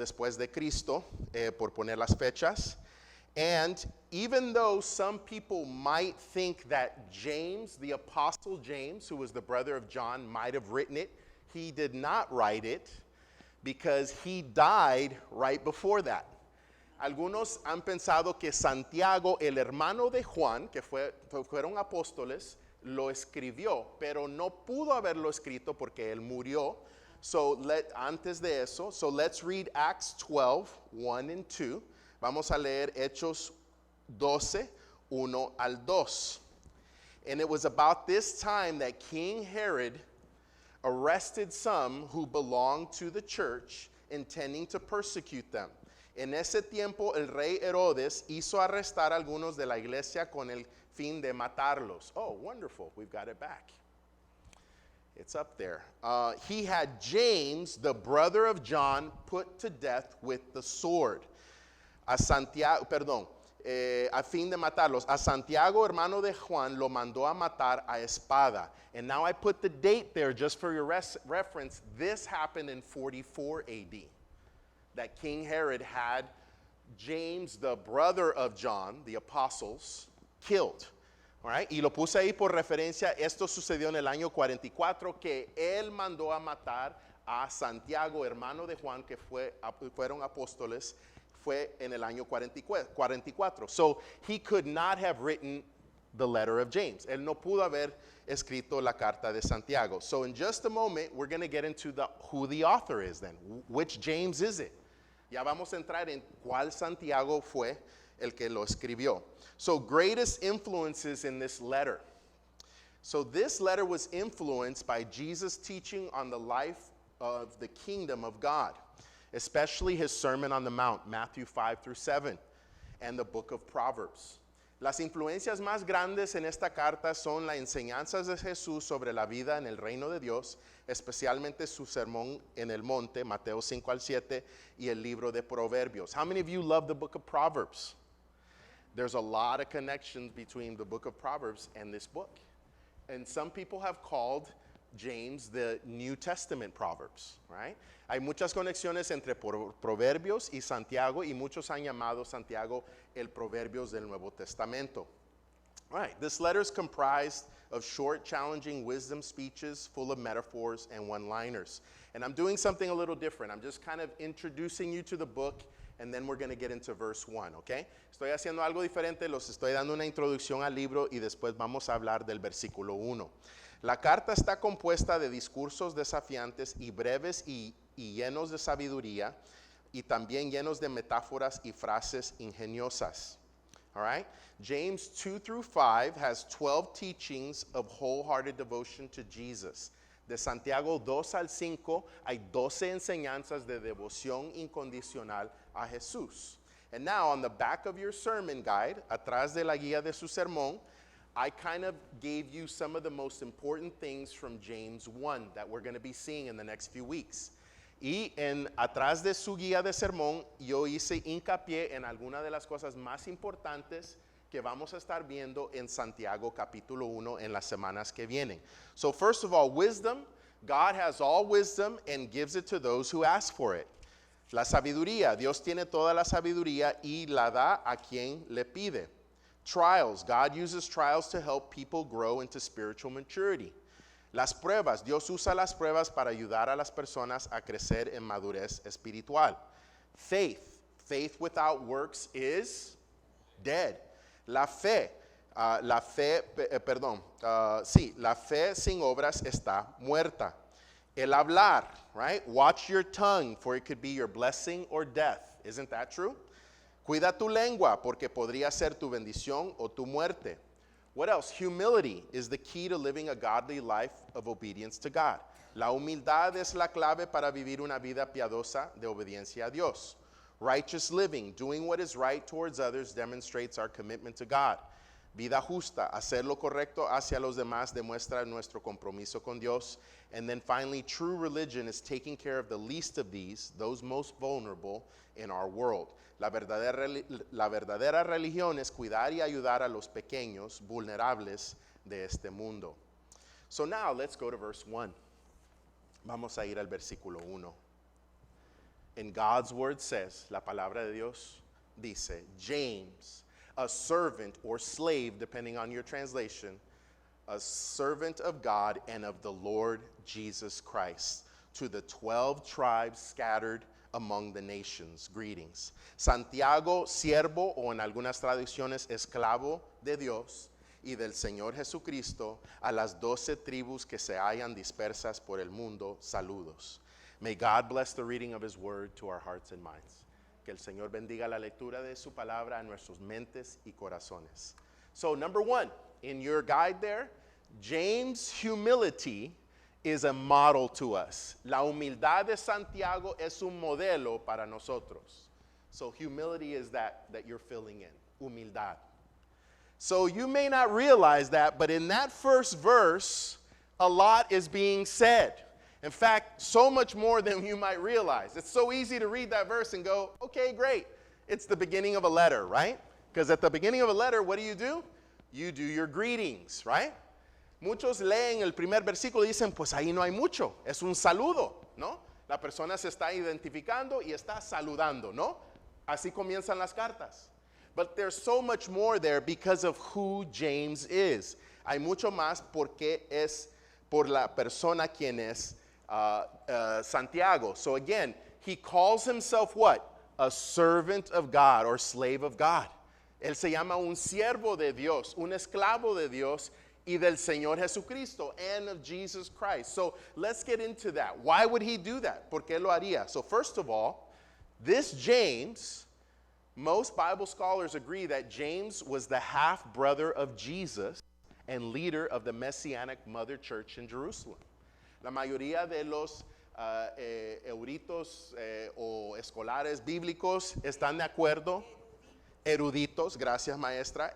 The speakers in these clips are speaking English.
después de Cristo, por poner las fechas. And even though some people might think that James, the Apostle James, who was the brother of John, might have written it, he did not write it because he died right before that. Algunos han pensado que Santiago, el hermano de Juan, que fueron apóstoles, lo escribió, pero no pudo haberlo escrito porque él murió. Antes de eso, so let's read Acts 12, 1 and 2. Vamos a leer Hechos 12, 1 al 2. And it was about this time that King Herod arrested some who belonged to the church, intending to persecute them. En ese tiempo el rey Herodes hizo arrestar a algunos de la iglesia con el fin de matarlos. Oh, wonderful. We've got it back. It's up there. He had James, the brother of John, put to death with the sword. A fin de matarlos. A Santiago, hermano de Juan, lo mandó a matar a espada. And now I put the date there just for your reference. This happened in 44 AD. That King Herod had James, the brother of John, the apostles, killed. All right? Y lo puse ahí por referencia. Esto sucedió en el año 44, que él mandó a matar a Santiago, hermano de Juan, que fueron apóstoles. Fue en el año 44. So he could not have written the letter of James. Él no pudo haber escrito la carta de Santiago. So in just a moment, we're going to get into who the author is then. Which James is it? Ya vamos a entrar en cuál Santiago fue el que lo escribió. So greatest influences in this letter. So this letter was influenced by Jesus' teaching on the life of the kingdom of God, especially his Sermon on the Mount, Matthew 5 through 7, and the book of Proverbs. Las influencias más grandes en esta carta son las enseñanzas de Jesús sobre la vida en el reino de Dios, especialmente su sermón en el monte, Mateo 5 al 7, y el libro de Proverbios. How many of you love the book of Proverbs? There's a lot of connections between the book of Proverbs and this book. And some people have called James the New Testament Proverbs, right? Hay muchas conexiones entre Proverbios y Santiago, y muchos han llamado Santiago el Proverbios del Nuevo Testamento. All right, this letter is comprised of short, challenging wisdom speeches full of metaphors and one-liners. And I'm doing something a little different. I'm just kind of introducing you to the book, and then we're going to get into verse 1, okay? Estoy haciendo algo diferente, los estoy dando una introducción al libro y después vamos a hablar del versículo 1. La carta está compuesta de discursos desafiantes y breves y llenos de sabiduría, y también llenos de metáforas y frases ingeniosas. All right? James 2 through 5 has 12 teachings of wholehearted devotion to Jesus. De Santiago 2 al 5 hay 12 enseñanzas de devoción incondicional a Jesús. And now on the back of your sermon guide, atrás de la guía de su sermón, I kind of gave you some of the most important things from James 1 that we're going to be seeing in the next few weeks. Y atrás de su guía de sermón, yo hice hincapié en algunas de las cosas más importantes que vamos a estar viendo en Santiago capítulo 1 en las semanas que vienen. So first of all, wisdom. God has all wisdom and gives it to those who ask for it. La sabiduría. Dios tiene toda la sabiduría y la da a quien le pide. Trials. God uses trials to help people grow into spiritual maturity. Las pruebas. Dios usa las pruebas para ayudar a las personas a crecer en madurez espiritual. Faith. Faith without works is dead. La fe. La fe sin obras está muerta. El hablar, right? Watch your tongue, for it could be your blessing or death. Isn't that true? Cuida tu lengua, porque podría ser tu bendición o tu muerte. What else? Humility is the key to living a godly life of obedience to God. La humildad es la clave para vivir una vida piadosa de obediencia a Dios. Righteous living, doing what is right towards others, demonstrates our commitment to God. Vida justa, hacer lo correcto hacia los demás demuestra nuestro compromiso con Dios. And then finally, true religion is taking care of the least of these, those most vulnerable in our world. La verdadera religión es cuidar y ayudar a los pequeños, vulnerables de este mundo. So now let's go to verse 1. Vamos a ir al versículo 1. And God's word says, la palabra de Dios dice, James, a servant or slave, depending on your translation, a servant of God and of the Lord Jesus Christ, to the 12 tribes scattered among the nations. Greetings. Santiago, siervo, o en algunas traducciones, esclavo de Dios y del Señor Jesucristo, a las 12 tribus que se hallan dispersas por el mundo, saludos. May God bless the reading of his word to our hearts and minds. Que el Señor bendiga la lectura de su palabra en nuestros mentes y corazones. So, number one, in your guide there, James' humility is a model to us. La humildad de Santiago es un modelo para nosotros. So humility is that you're filling in. Humildad. So you may not realize that, but in that first verse, a lot is being said. In fact, so much more than you might realize. It's so easy to read that verse and go, okay, great. It's the beginning of a letter, right? Because at the beginning of a letter, what do? You do your greetings, right? Muchos leen el primer versículo y dicen, pues ahí no hay mucho, es un saludo, ¿no? La persona se está identificando y está saludando, ¿no? Así comienzan las cartas. But there's so much more there because of who James is. Hay mucho más porque es por la persona quien es Santiago. So again, he calls himself what? A servant of God or slave of God. Él se llama un siervo de Dios, un esclavo de Dios, y del Señor Jesucristo, and of Jesus Christ. So let's get into that. Why would he do that? ¿Por qué lo haría? So first of all, this James, most Bible scholars agree that James was the half-brother of Jesus and leader of the Messianic Mother Church in Jerusalem. La mayoría de los eruditos o escolares bíblicos están de acuerdo. Eruditos, gracias maestra.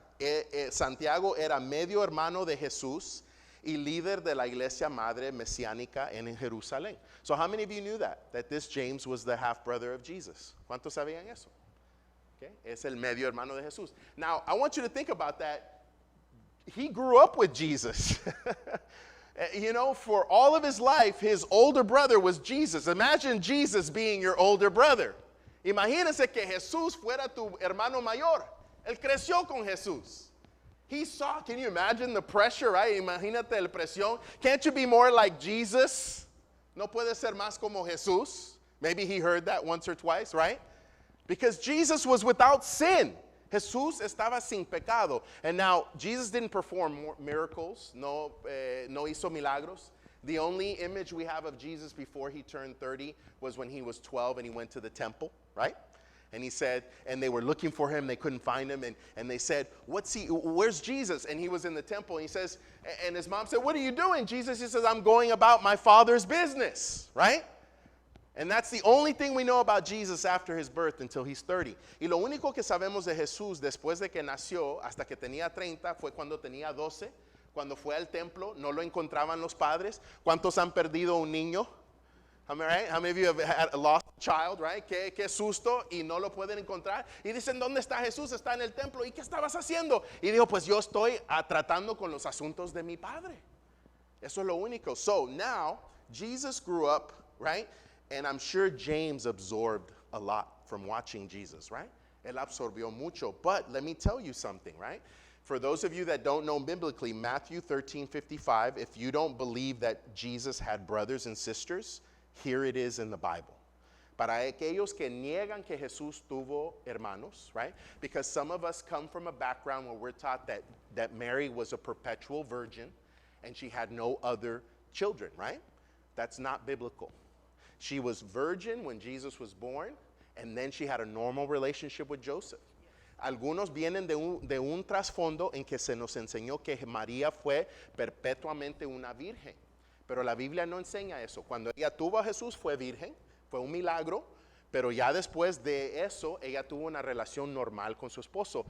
Santiago era medio hermano de Jesús y líder de la iglesia madre mesiánica en Jerusalén. So how many of you knew that this James was the half-brother of Jesus? ¿Cuántos sabían eso? Okay. Es el medio hermano de Jesús. Now, I want you to think about that. He grew up with Jesus. You know, for all of his life, his older brother was Jesus. Imagine Jesus being your older brother. Imagínense que Jesús fuera tu hermano mayor. Él creció con Jesús. He saw, can you imagine the pressure, right? Imagínate la presión. Can't you be more like Jesus? No puede ser más como Jesús. Maybe he heard that once or twice, right? Because Jesus was without sin. Jesús estaba sin pecado. And now, Jesus didn't perform miracles. No hizo milagros. The only image we have of Jesus before he turned 30 was when he was 12 and he went to the temple, right? And he said, and they were looking for him, they couldn't find him, and they said, where's Jesus? And he was in the temple, and he says, and his mom said, what are you doing? Jesus, he says, I'm going about my Father's business, right? And that's the only thing we know about Jesus after his birth until he's 30. Y lo único que sabemos de Jesús después de que nació hasta que tenía 30 fue cuando tenía 12. Cuando fue al templo, no lo encontraban los padres. ¿Cuántos han perdido un niño? How many of you have had a lost child, right? Qué susto, y no lo pueden encontrar. Y dicen, ¿dónde está Jesús? Está en el templo. ¿Y qué estabas haciendo? Y dijo, pues yo estoy tratando con los asuntos de mi padre. Eso es lo único. So now, Jesus grew up, right? And I'm sure James absorbed a lot from watching Jesus, right? Él absorbió mucho. But let me tell you something, right? For those of you that don't know biblically, Matthew 13:55, if you don't believe that Jesus had brothers and sisters, here it is in the Bible. Para aquellos que niegan que Jesús tuvo hermanos, right? Because some of us come from a background where we're taught that Mary was a perpetual virgin and she had no other children, right? That's not biblical. She was virgin when Jesus was born, and then she had a normal relationship with Joseph. Algunos vienen de un trasfondo en que se nos enseñó que María fue perpetuamente una virgen. Pero la Biblia no enseña eso. Cuando ella tuvo a Jesús fue virgen, fue un milagro, pero ya después de eso ella tuvo una relación normal con su esposo.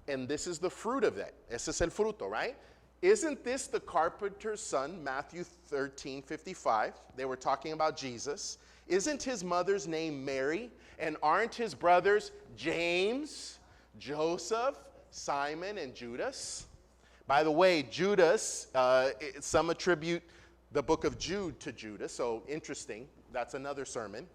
And this is the fruit of that. Ese es el fruto, right? Isn't this the carpenter's son, Matthew 13:55? They were talking about Jesus. Isn't his mother's name Mary? And aren't his brothers James, Joseph, Simon, and Judas? By the way, Judas, some attribute the book of Jude to Judas, so interesting. That's another sermon.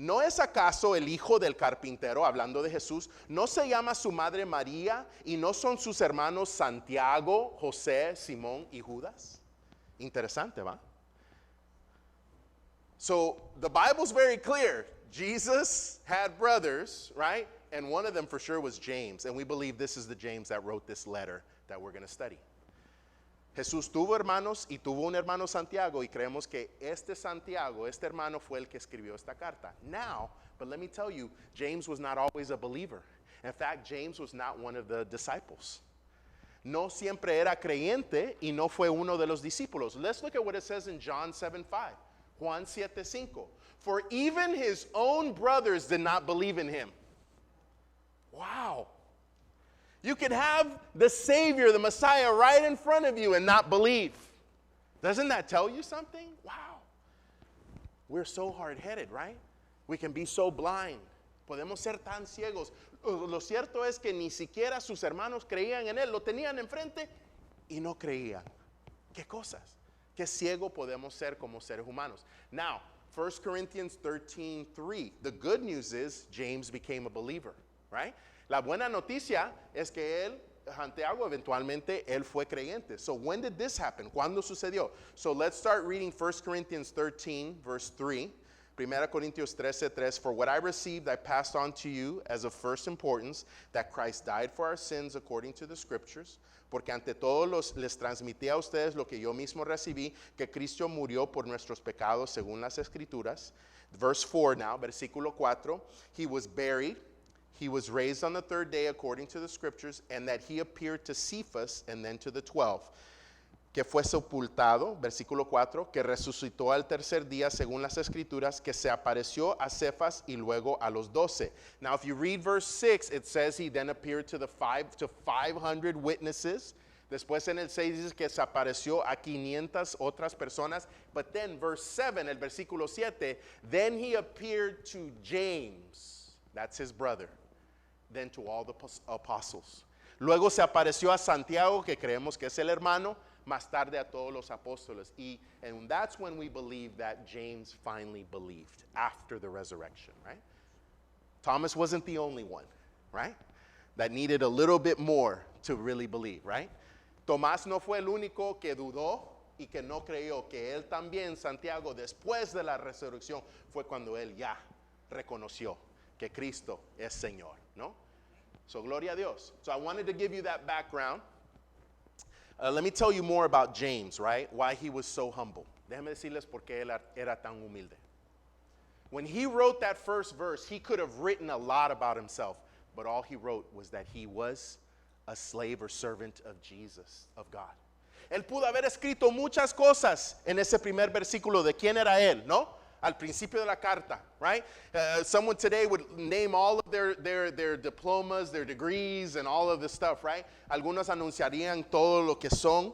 ¿No es acaso el hijo del carpintero, hablando de Jesús, no se llama su madre María y no son sus hermanos Santiago, José, Simón y Judas? Interesante, ¿va? So the Bible's very clear. Jesus had brothers, right? And one of them for sure was James. And we believe this is the James that wrote this letter that we're going to study. Jesús tuvo hermanos y tuvo un hermano Santiago y creemos que este Santiago, este hermano fue el que escribió esta carta. Now, but let me tell you, James was not always a believer. In fact, James was not one of the disciples. No siempre era creyente y no fue uno de los discípulos. Let's look at what it says in John 7:5. Juan 7:5. For even his own brothers did not believe in him. Wow. You could have the Savior, the Messiah, right in front of you and not believe. Doesn't that tell you something? Wow. We're so hard-headed, right? We can be so blind. Podemos ser tan ciegos. Lo cierto es que ni siquiera sus hermanos creían en él. Lo tenían enfrente y no creían. ¿Qué cosas? Qué ciego podemos ser como seres humanos. Now, 1 Corinthians 13:3. The good news is James became a believer, right? La buena noticia es que él, Santiago, eventualmente él fue creyente. So when did this happen? ¿Cuándo sucedió? So let's start reading 1 Corinthians 13, verse 3. 1 Corintios 13:3. For what I received, I passed on to you as of first importance, that Christ died for our sins according to the Scriptures. Porque ante todo les transmití a ustedes lo que yo mismo recibí, que Cristo murió por nuestros pecados según las Escrituras. Verse 4 now, versículo 4. He was buried. He was raised on the third day according to the Scriptures, and that he appeared to Cephas and then to the 12. Que fue sepultado, versículo 4, que resucitó al tercer día según las Escrituras, que se apareció a Cefas y luego a los 12. Now if you read verse 6, it says he then appeared to 500 witnesses. Después en el 6 dice que se apareció a 500 otras personas. But then verse 7, el versículo 7, then he appeared to James, that's his brother, then to all the apostles. Luego se apareció a Santiago, que creemos que es el hermano, más tarde a todos los apóstoles. And that's when we believe that James finally believed after the resurrection, right? Thomas wasn't the only one, right? That needed a little bit more to really believe, right? Tomás no fue el único que dudó y que no creyó, que él también, Santiago, después de la resurrección, fue cuando él ya reconoció que Cristo es Señor, ¿no? So, gloria a Dios. So, I wanted to give you that background. Let me tell you more about James, right? Why he was so humble. Déjenme decirles por qué él era tan humilde. When he wrote that first verse, he could have written a lot about himself, but all he wrote was that he was a slave or servant of Jesus, of God. Él pudo haber escrito muchas cosas en ese primer versículo de quién era él, ¿no? Al principio de la carta, right? Someone today would name all of their diplomas, their degrees, and all of this stuff, right? Algunos anunciarían todo lo que son.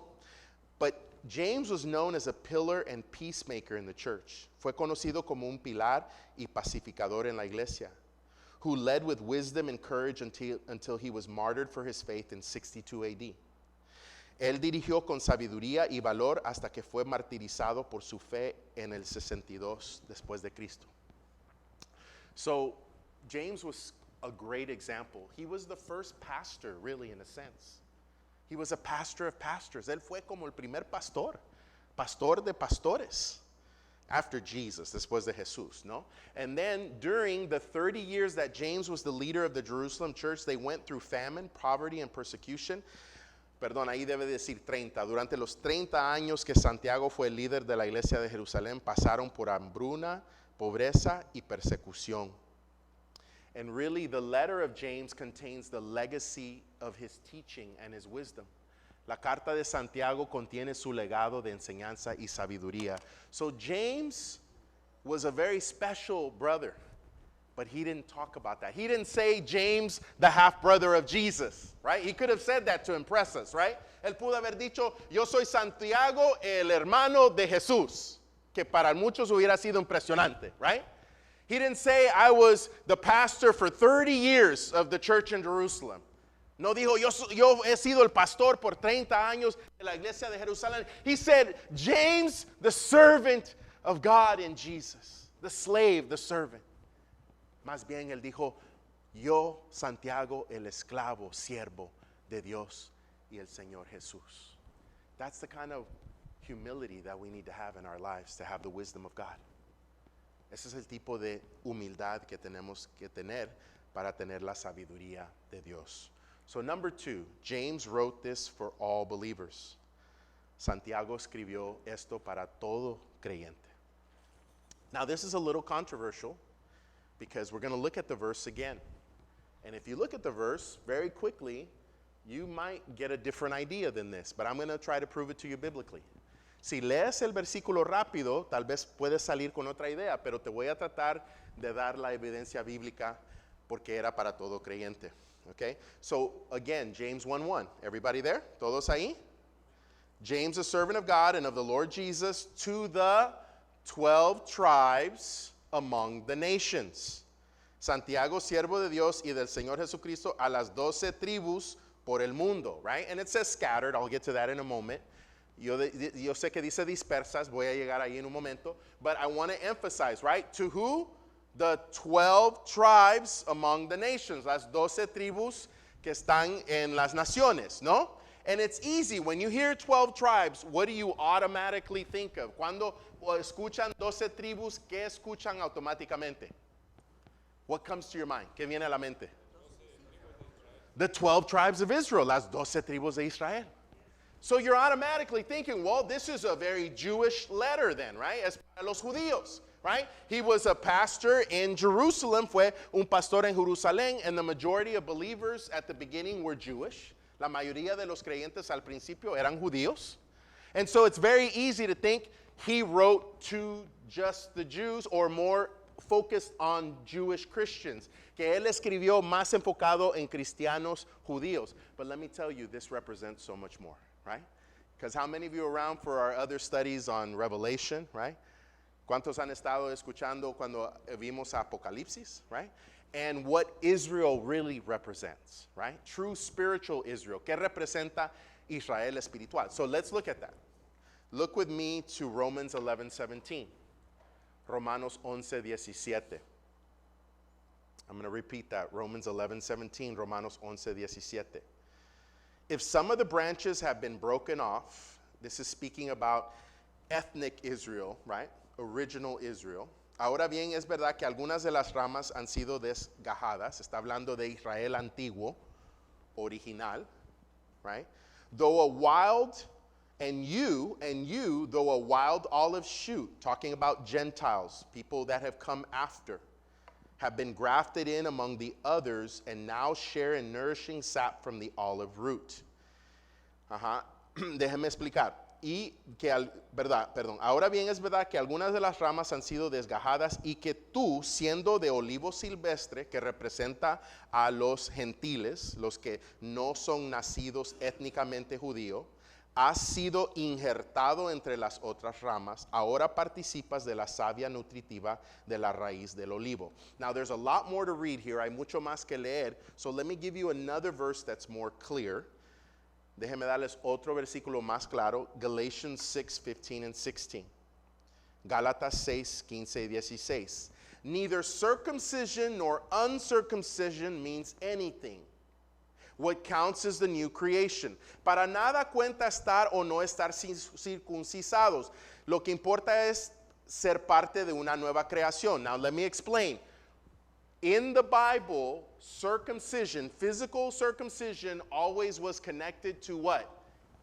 But James was known as a pillar and peacemaker in the church. Fue conocido como un pilar y pacificador en la iglesia, who led with wisdom and courage until he was martyred for his faith in 62 AD. Él dirigió con sabiduría y valor hasta que fue martirizado por su fe en el 62 después de Cristo. So, James was a great example. He was the first pastor, really, in a sense. He was a pastor of pastors. Él fue como el primer pastor de pastores, after Jesus, después de Jesús, no? And then, during the 30 years that James was the leader of the Jerusalem church, they went through famine, poverty, and persecution. Perdón, ahí debe decir 30. Durante los 30 años que Santiago fue el líder de la iglesia de Jerusalén, pasaron por hambruna, pobreza y persecución. And really, the letter of James contains the legacy of his teaching and his wisdom. La carta de Santiago contiene su legado de enseñanza y sabiduría. So James was a very special brother, but he didn't talk about that. He didn't say James, the half-brother of Jesus, right? He could have said that to impress us, right? Él pudo haber dicho, yo soy Santiago, el hermano de Jesús, que para muchos hubiera sido impresionante, right? He didn't say, I was the pastor for 30 years of the church in Jerusalem. No dijo, yo he sido el pastor por 30 años de la iglesia de Jerusalén. He said, James, the servant of God in Jesus. The slave, the servant. Más bien él dijo, yo, Santiago, el esclavo, siervo de Dios y el Señor Jesús. That's the kind of humility that we need to have in our lives, to have the wisdom of God. Ese es el tipo de humildad que tenemos que tener para tener la sabiduría de Dios. So number 2, James wrote this for all believers. Santiago escribió esto para todo creyente. Now this is a little controversial because we're going to look at the verse again. And if you look at the verse very quickly, you might get a different idea than this, but I'm going to try to prove it to you biblically. Si lees el versículo rápido, tal vez puedes salir con otra idea, pero te voy a tratar de dar la evidencia bíblica porque era para todo creyente. Okay? So again, James 1:1. Everybody there? ¿Todos ahí? James, a servant of God and of the Lord Jesus, to the 12 tribes among the nations. Santiago, siervo de Dios y del Señor Jesucristo, a las 12 tribus por el mundo, right? And it says scattered. I'll get to that in a moment. Yo sé que dice dispersas, voy a llegar ahí en un momento, but I want to emphasize, right? To who? The 12 tribes among the nations, las 12 tribus que están en las naciones, ¿no? And it's easy, when you hear 12 tribes, what do you automatically think of? Cuando escuchan 12 tribus, ¿qué escuchan automáticamente? What comes to your mind? ¿Qué viene a la mente? The 12 tribes of Israel, las 12 tribus de Israel. So you're automatically thinking, well, this is a very Jewish letter then, right? Es para los judíos, right? He was a pastor in Jerusalem, fue un pastor en Jerusalén, and the majority of believers at the beginning were Jewish. La mayoría de los creyentes al principio eran judíos. And so it's very easy to think he wrote to just the Jews or more focused on Jewish Christians, que él escribió más enfocado en cristianos judíos. But let me tell you, this represents so much more. Right? Because how many of you are around for our other studies on Revelation, right? ¿Cuántos han estado escuchando cuando vimos Apocalipsis, right? And what Israel really represents, right? True spiritual Israel. ¿Qué representa Israel espiritual? So let's look at that. Look with me to Romans 11:17. Romanos 11:17. I'm going to repeat that. Romans 11:17. Romanos 11:17. If some of the branches have been broken off, this is speaking about ethnic Israel, right? Original Israel. Ahora bien, es verdad que algunas de las ramas han sido desgajadas. Está hablando de Israel antiguo, original, right? Though a wild, and you, though a wild olive shoot, talking about Gentiles, people that have come after, have been grafted in among the others and now share in nourishing sap from the olive root. Déjeme explicar. Ahora bien es verdad que algunas de las ramas han sido desgajadas y que tú, siendo de olivo silvestre, que representa a los gentiles, los que no son nacidos étnicamente judíos, has sido injertado entre las otras ramas, ahora participas de la savia nutritiva de la raíz del olivo. Now there's a lot more to read here, hay mucho más que leer, so let me give you another verse that's more clear. Déjenme darles otro versículo más claro, Galatians 6:15 and 16. Gálatas 6:15 y 16. Neither circumcision nor uncircumcision means anything. What counts is the new creation. Para nada cuenta estar o no estar circuncisados. Lo que importa es ser parte de una nueva creación. Now let me explain. In the Bible, circumcision, physical circumcision, always was connected to what?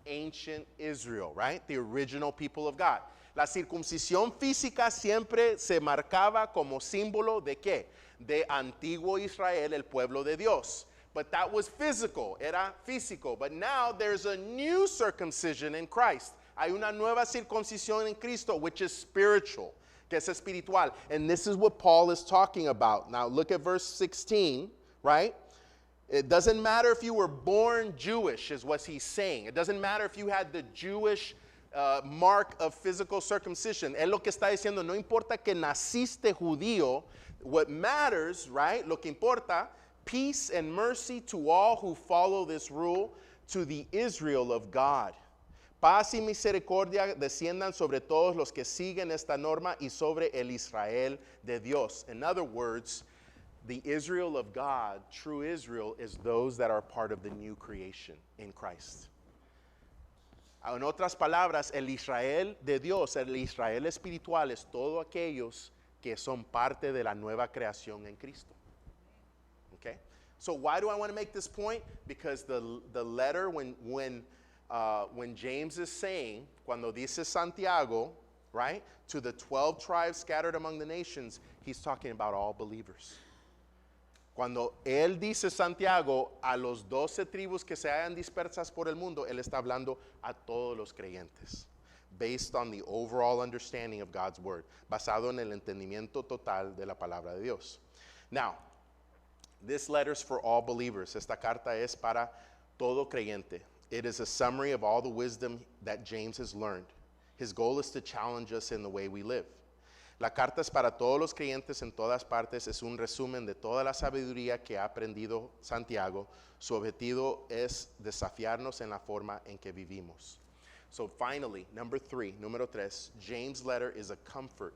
Ancient Israel, right? The original people of God. La circuncisión física siempre se marcaba como símbolo de qué? De antiguo Israel, el pueblo de Dios. But that was physical, era físico. But now there's a new circumcision in Christ. Hay una nueva circuncisión en Cristo, which is spiritual, que es espiritual. And this is what Paul is talking about. Now look at verse 16, right? It doesn't matter if you were born Jewish, is what he's saying. It doesn't matter if you had the Jewish mark of physical circumcision. Él lo que está diciendo, no importa que naciste judío, what matters, right? Lo que importa, peace and mercy to all who follow this rule, to the Israel of God. Paz y misericordia desciendan sobre todos los que siguen esta norma y sobre el Israel de Dios. In other words, The Israel of God, true Israel, is those that are part of the new creation in Christ. En otras palabras, el Israel de Dios, el Israel espiritual, es todos aquellos que son parte de la nueva creación en Cristo. Okay? So why do I want to make this point? Because the letter, when James is saying, cuando dice Santiago, right, to the 12 tribes scattered among the nations, he's talking about all believers. Cuando él dice Santiago, a los 12 tribus que se hallan dispersas por el mundo, él está hablando a todos los creyentes, based on the overall understanding of God's word, basado en el entendimiento total de la palabra de Dios. Now, this letter's for all believers. Esta carta es para todo creyente. It is a summary of all the wisdom that James has learned. His goal is to challenge us in the way we live. La carta es para todos los creyentes en todas partes. Es un resumen de toda la sabiduría que ha aprendido Santiago. Su objetivo es desafiarnos en la forma en que vivimos. So finally, número 3, James' letter is a comfort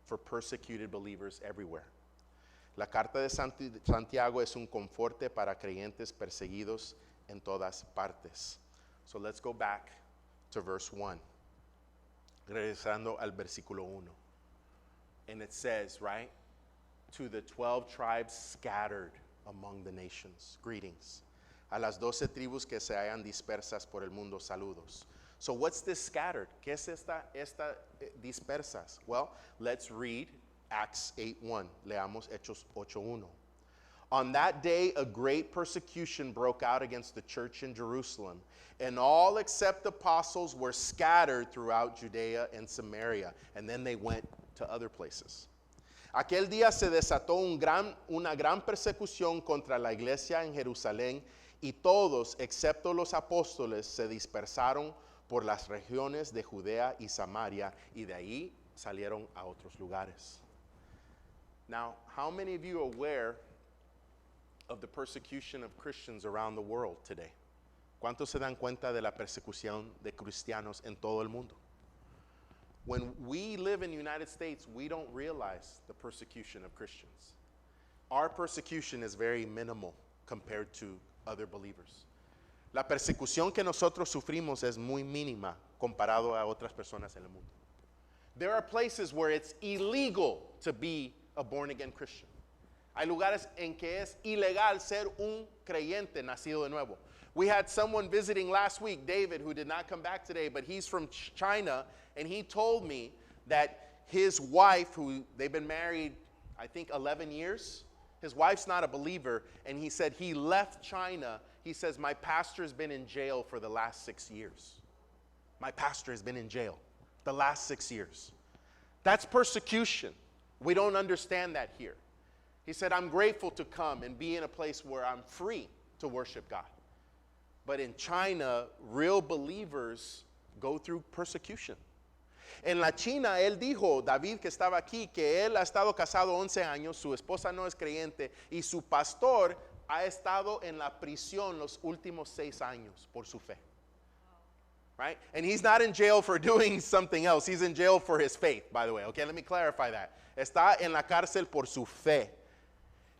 for persecuted believers everywhere. La carta de Santiago es un conforte para creyentes perseguidos en todas partes. So let's go back to verse 1. Regresando al versículo 1. And it says, right, to the 12 tribes scattered among the nations, greetings. A las 12 tribus que se hallan dispersas por el mundo, saludos. So what's this scattered? ¿Qué es esta dispersas? Well, let's read Acts 8:1. Leamos Hechos 8:1. On that day, a great persecution broke out against the church in Jerusalem, and all except the apostles were scattered throughout Judea and Samaria, and then they went to other places. Aquel día se desató una gran persecución contra la iglesia en Jerusalén, y todos, excepto los apóstoles, se dispersaron por las regiones de Judea y Samaria, y de ahí salieron a otros lugares. Now, how many of you are aware of the persecution of Christians around the world today? ¿Cuántos se dan cuenta de la persecución de cristianos en todo el mundo? When we live in the United States, we don't realize the persecution of Christians. Our persecution is very minimal compared to other believers. La persecución que nosotros sufrimos es muy mínima comparado a otras personas en el mundo. There are places where it's illegal to be a born-again Christian. Hay lugares en que es ilegal ser un creyente nacido de nuevo. We had someone visiting last week, David, who did not come back today, but he's from China, and he told me that his wife, who they've been married, I think 11 years, his wife's not a believer, and he said he left China. He says, my pastor has been in jail for the last 6 years. My pastor has been in jail the last 6 years. That's persecution. We don't understand that here. He said, I'm grateful to come and be in a place where I'm free to worship God. But in China, real believers go through persecution. En la China, él dijo, David que estaba aquí, que él ha estado casado 11 años, su esposa no es creyente, y su pastor ha estado en la prisión los últimos 6 años por su fe. Right? And he's not in jail for doing something else. He's in jail for his faith, by the way. Okay, let me clarify that. Está en la cárcel por su fe.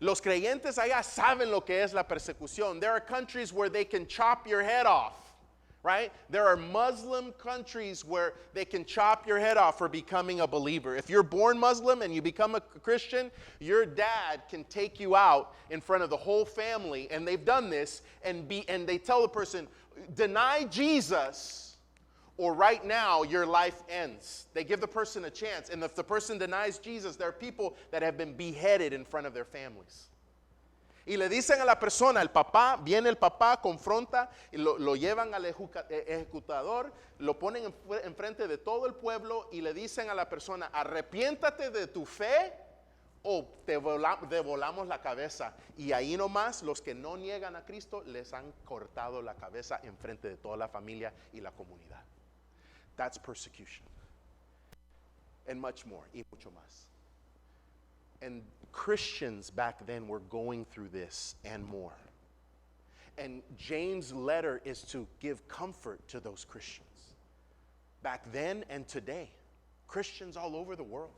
Los creyentes allá saben lo que es la persecución. There are countries where they can chop your head off, right? There are Muslim countries where they can chop your head off for becoming a believer. If you're born Muslim and you become a Christian, your dad can take you out in front of the whole family, and they've done this, and they tell the person, deny Jesus, or right now your life ends. They give the person a chance. And if the person denies Jesus, there are people that have been beheaded in front of their families. Y le dicen a la persona, viene el papá, confronta, y lo llevan al ejecutador, lo ponen enfrente de todo el pueblo y le dicen a la persona, arrepiéntate de tu fe o te volamos la cabeza. Y ahí nomás los que no niegan a Cristo les han cortado la cabeza enfrente de toda la familia y la comunidad. That's persecution. And much more, y mucho más. And Christians back then were going through this and more. And James' letter is to give comfort to those Christians. Back then and today. Christians all over the world.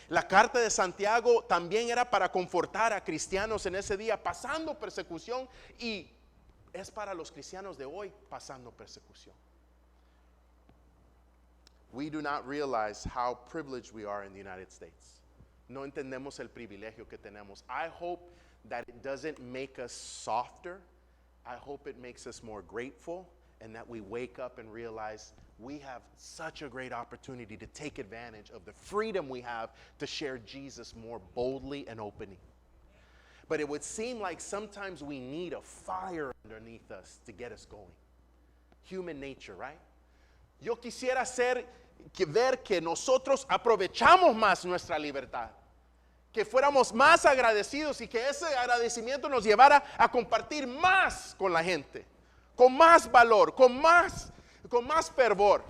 La carta de Santiago también era para confortar a cristianos en ese día pasando persecución, y es para los cristianos de hoy pasando persecución. We do not realize how privileged we are in the United States. No entendemos el privilegio que tenemos. I hope that it doesn't make us softer. I hope it makes us more grateful, and that we wake up and realize we have such a great opportunity to take advantage of the freedom we have to share Jesus more boldly and openly. But it would seem like sometimes we need a fire underneath us to get us going. Human nature, right? Yo quisiera ver que nosotros aprovechamos más nuestra libertad, que fuéramos más agradecidos y que ese agradecimiento nos llevara a compartir más con la gente, con más valor, con más fervor.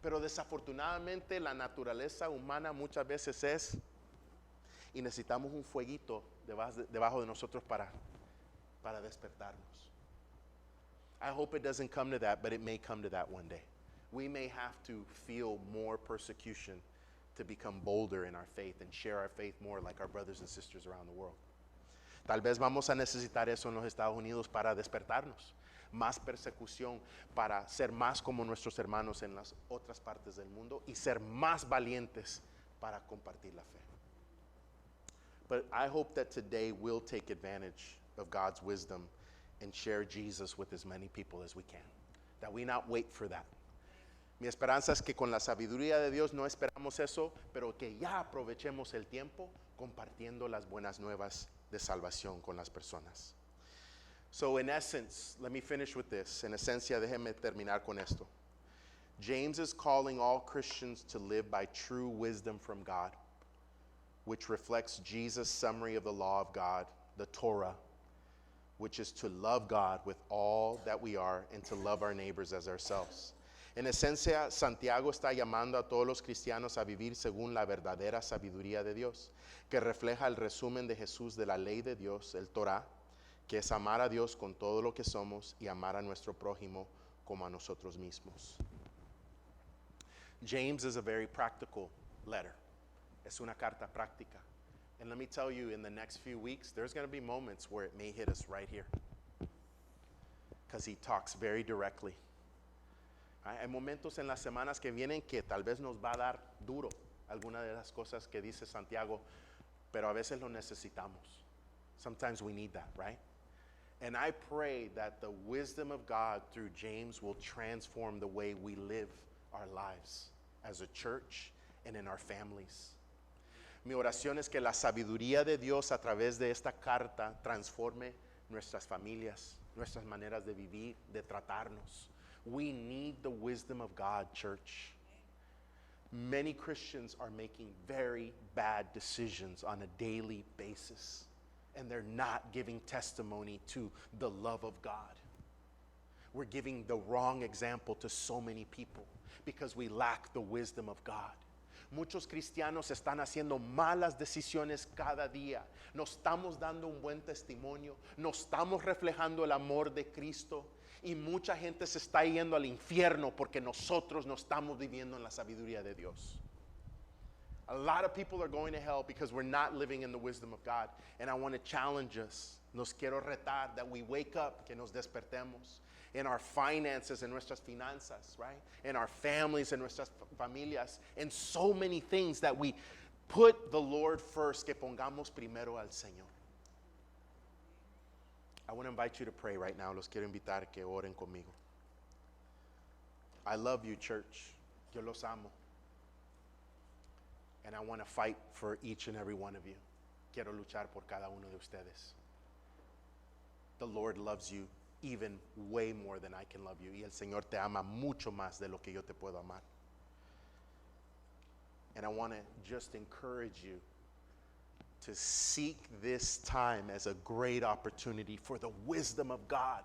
Pero desafortunadamente la naturaleza humana muchas veces es, y necesitamos un fueguito debajo de nosotros para despertarnos. I hope it doesn't come to that, but it may come to that one day. We may have to feel more persecution to become bolder in our faith and share our faith more like our brothers and sisters around the world. Tal vez vamos a necesitar eso en los Estados Unidos para despertarnos. Más persecución para ser más como nuestros hermanos en las otras partes del mundo y ser más valientes para compartir la fe. But I hope that today we'll take advantage of God's wisdom and share Jesus with as many people as we can. That we not wait for that. Mi esperanza es que con la sabiduría de Dios no esperamos eso, pero que ya aprovechemos el tiempo compartiendo las buenas nuevas de salvación con las personas. So in essence, let me finish with this. En esencia, déjeme terminar con esto. James is calling all Christians to live by true wisdom from God, which reflects Jesus' summary of the law of God, the Torah, which is to love God with all that we are and to love our neighbors as ourselves. En esencia, Santiago está llamando a todos los cristianos a vivir según la verdadera sabiduría de Dios, que refleja el resumen de Jesús de la ley de Dios, el Torah, que es amar a Dios con todo lo que somos y amar a nuestro prójimo como a nosotros mismos. James is a very practical letter. Es una carta práctica. And let me tell you, in the next few weeks, there's going to be moments where it may hit us right here, because he talks very directly. Hay momentos en las semanas que vienen que tal vez nos va a dar duro alguna de las cosas que dice Santiago, pero a veces lo necesitamos. Sometimes we need that, right? And I pray that the wisdom of God through James will transform the way we live our lives as a church and in our families. Mi oración es que la sabiduría de Dios a través de esta carta transforme nuestras familias, nuestras maneras de vivir, de tratarnos. We need the wisdom of God, church. Many Christians are making very bad decisions on a daily basis, and they're not giving testimony to the love of God. We're giving the wrong example to so many people because we lack the wisdom of God. Muchos cristianos están haciendo malas decisiones cada día. No estamos dando un buen testimonio, no estamos reflejando el amor de Cristo. Y mucha gente se está yendo al infierno porque nosotros no estamos viviendo en la sabiduría de Dios. A lot of people are going to hell because we're not living in the wisdom of God. And I want to challenge us. Nos quiero retar that we wake up, que nos despertemos in our finances, en nuestras finanzas, right? In our families, en nuestras familias, and so many things that we put the Lord first, que pongamos primero al Señor. I want to invite you to pray right now. Los quiero invitar que oren conmigo. I love you, church. Yo los amo. And I want to fight for each and every one of you. Quiero luchar por cada uno de ustedes. The Lord loves you even way more than I can love you. Y el Señor te ama mucho más de lo que yo te puedo amar. And I want to just encourage you to seek this time as a great opportunity for the wisdom of God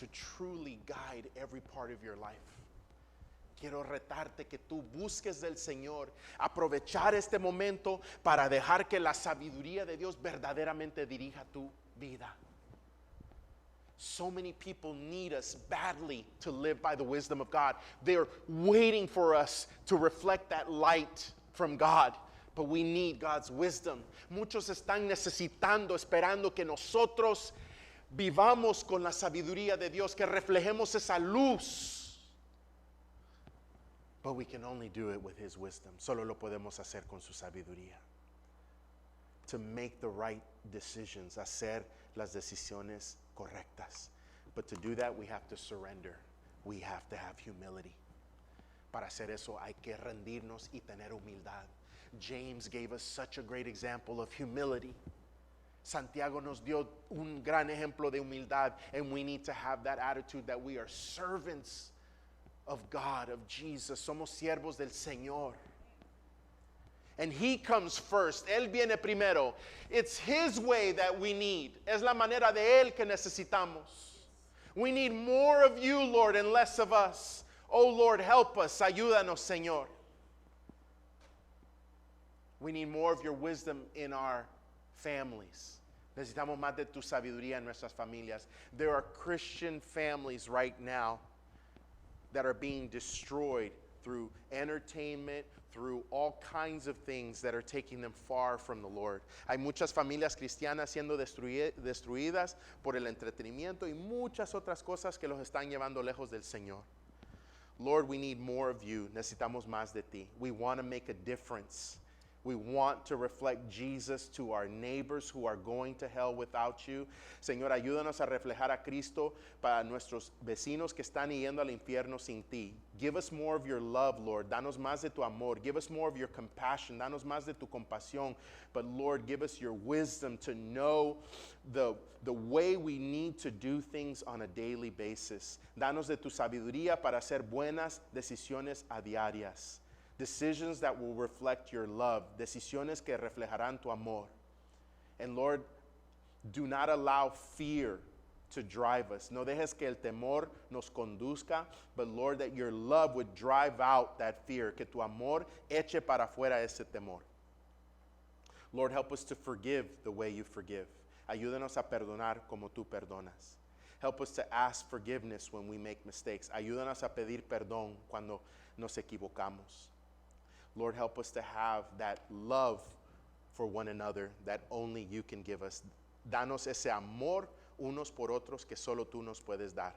to truly guide every part of your life. Quiero retarte que tú busques del Señor, aprovechar este momento para dejar que la sabiduría de Dios verdaderamente dirija tu vida. So many people need us badly to live by the wisdom of God. They're waiting for us to reflect that light from God. But we need God's wisdom. Muchos están necesitando, esperando que nosotros vivamos con la sabiduría de Dios, que reflejemos esa luz. But we can only do it with His wisdom. Solo lo podemos hacer con su sabiduría. To make the right decisions, hacer las decisiones correctas. But to do that, we have to surrender. We have to have humility. Para hacer eso hay que rendirnos y tener humildad. James gave us such a great example of humility. Santiago nos dio un gran ejemplo de humildad, and we need to have that attitude that we are servants of God, of Jesus. Somos siervos del Señor. And He comes first. Él viene primero. It's His way that we need. Es la manera de Él que necesitamos. We need more of you, Lord, and less of us. Oh, Lord, help us. Ayúdanos, Señor. We need more of your wisdom in our families. Necesitamos más de tu sabiduría en nuestras familias. There are Christian families right now that are being destroyed through entertainment, through all kinds of things that are taking them far from the Lord. Hay muchas familias cristianas siendo destruidas por el entretenimiento y muchas otras cosas que los están llevando lejos del Señor. Lord, we need more of you. Necesitamos más de ti. We want to make a difference. We want to reflect Jesus to our neighbors who are going to hell without you. Señor, ayúdanos a reflejar a Cristo para nuestros vecinos que están yendo al infierno sin ti. Give us more of your love, Lord. Danos más de tu amor. Give us more of your compassion. Danos más de tu compasión. But Lord, give us your wisdom to know the way we need to do things on a daily basis. Danos de tu sabiduría para hacer buenas decisiones a diarias. Decisions that will reflect your love. Decisiones que reflejarán tu amor. And Lord, do not allow fear to drive us. No dejes que el temor nos conduzca, but Lord, that your love would drive out that fear. Que tu amor eche para afuera ese temor. Lord, help us to forgive the way you forgive. Ayúdanos a perdonar como tú perdonas. Help us to ask forgiveness when we make mistakes. Ayúdanos a pedir perdón cuando nos equivocamos. Lord, help us to have that love for one another that only you can give us. Danos ese amor unos por otros que solo tú nos puedes dar.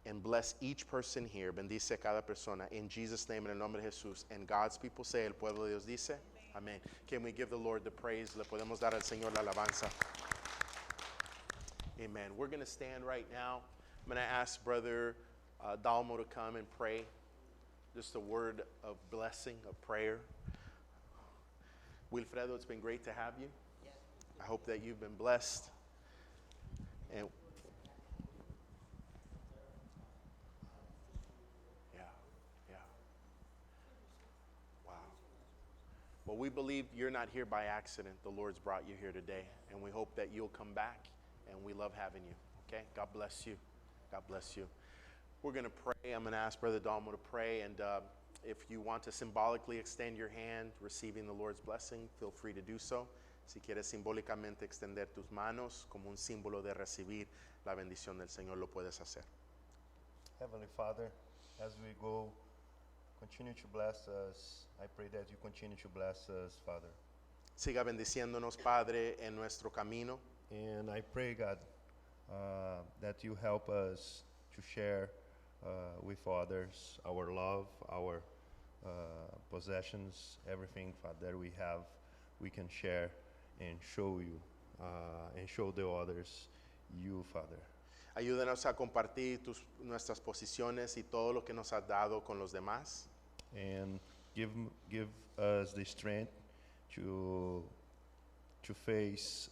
And bless each person here. Bendice a cada persona. In Jesus' name, en el nombre de Jesús. And God's people say, el pueblo de Dios dice, amén. Can we give the Lord the praise? Le podemos dar al Señor la alabanza. Amen. We're going to stand right now. I'm going to ask Brother Dalmo to come and pray. Just a word of blessing, of prayer. Wilfredo, it's been great to have you. I hope that you've been blessed. And yeah. Wow. Well, we believe you're not here by accident. The Lord's brought you here today. And we hope that you'll come back. And we love having you. Okay? God bless you. God bless you. We're going to pray. I'm going to ask Brother Dalmo to pray. And if you want to symbolically extend your hand, receiving the Lord's blessing, feel free to do so. Si quieres simbólicamente extender tus manos como un símbolo de recibir la bendición del Señor, lo puedes hacer. Heavenly Father, as we go, continue to bless us. I pray that you continue to bless us, Father. Siga bendiciéndonos, Padre, en nuestro camino. And I pray, God, that you help us to share with others our love, our possessions, everything, Father, that we have, we can share and show you, and show the others you, Father. Ayúdanos a compartir nuestras posiciones y todo lo que nos has dado con los demás. And give us the strength to face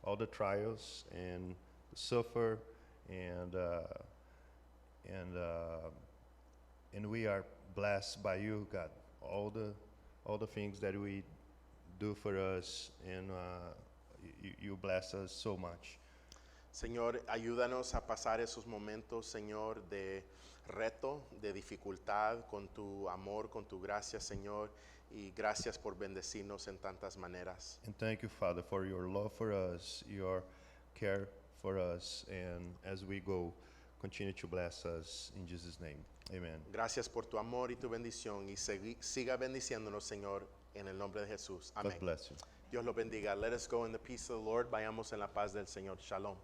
all the trials and suffer, and we are blessed by you, God. All the things that we do for us, and you bless us so much. Señor, ayúdanos a pasar esos momentos, Señor, de reto, de dificultad, con tu amor, con tu gracia, Señor, y gracias por bendecirnos en tantas maneras. And thank you, Father, for your love for us, your care for us, and as we go, continue to bless us in Jesus' name. Amen. Gracias por tu amor y tu bendición, y siga bendiciéndonos, Señor, En el nombre de Jesús. God Amén. bless you. Dios los bendiga. Let us go in the peace of the Lord. Vayamos en la paz del Señor. Shalom.